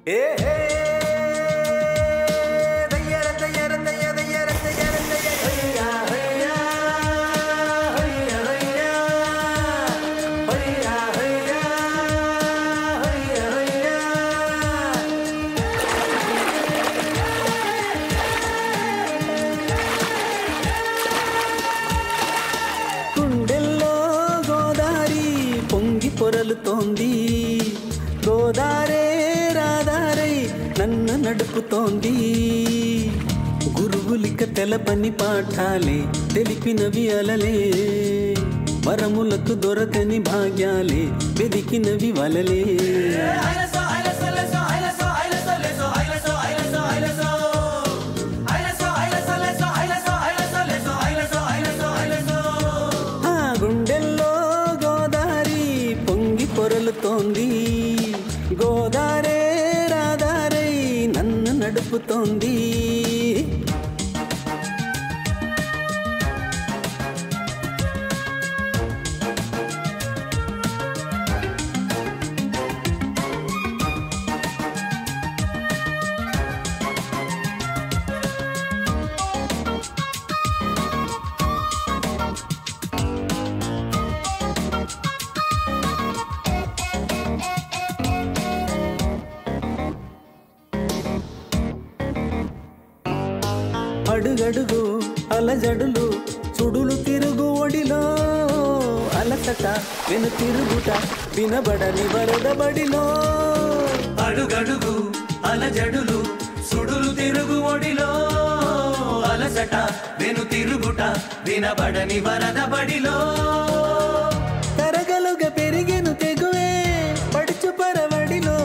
ఏ హే దయ్యర దయ్యర దయ్య దయ్యర దయ్యర దయ్య హయ్యా హయ్యా హయ్యా హయ్యా హయ్యా హయ్యా హయ్యా హయ్యా గుండెల్లో గోదారి పొంగి పొరలుతోంది గోదారే రాధారై నన్ను నడుపుతోంది గురువులిక తెలపని పాఠాలే తెలిపినవి అలలే వరములకు దొరకని భాగ్యాలే వెదికినవి వలలే ఆ గుండెల్లో గోదారి పొంగి పొరలుతోంది గోదారే రాధారై నన్ను నడుపుతోంది అడుగడుగు అలజడులు సుడులు తిరుగు ఒడిలో అలసట వెను తిరుగుట వినబడని వరదబడిలో అడుగడుగు అలజడులు సుడులు తిరుగు ఒడిలో అలసట వెను తిరుగుట వినబడని వరదబడిలో తరగలుగా పెరిగెను తెగువే పడుచు పరవడిలో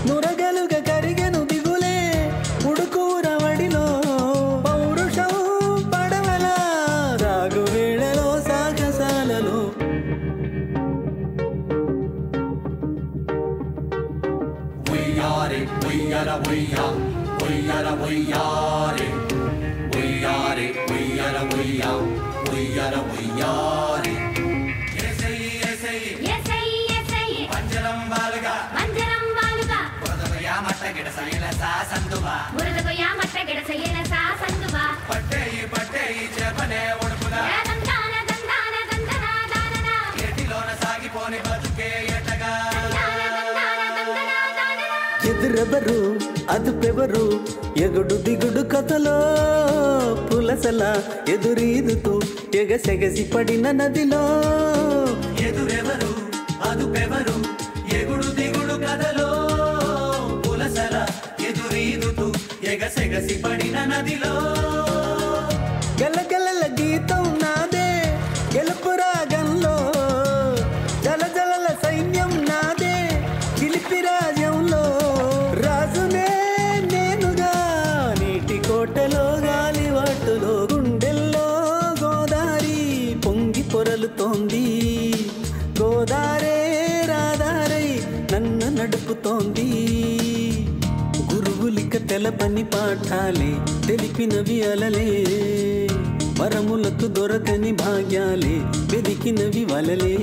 నురగలుగా కరిగెను దిగులే ఉడుకూర వడిలో పౌరుషం పడవల రాగు వేళలో సాగసాలలో ఉయ్యారే ఉయ్యర ఉయ్యా ఉయ్యర ఉయ్యారే ఉయ్యారే ఉయ్యర ఉయ్యా ఉయ్యర ఉయ్యారే పంజరం బాలుగా పట్టేయి పట్టేయి చేపనే ఒడుపుగా ఎటిలోన సాగిపోని బతుకే ఎటగా ఎదురెవరు అదుపెవరు ఎగుడు దిగుడు కథలో పులసల ఎదురీదుతూ ఎగసెగసి పడిన నదిలో ఎదురెవరు అదుపెవరు ఎగుడు దిగుడు కథలో పులసల ఎదురీదుతూ ఎగసెగసి పడిన నదిలో గలగలల గీతం నాదే గెలుపు రాగంలో జలజలల సైన్యం నాదే చిలిపి రాజ్యంలో రాజునే నేనుగా నీటి కోటలో గాలివాటులో గుండెల్లో గోదారి పొంగి పొరలుతోంది గోదారే రాధారై నన్ను నడుపుతోంది గురువులిక తెలపని పాఠాలే తెలిపినవి అలలే వరములకు దొరకని భాగ్యాలే వెదికినవి వలలే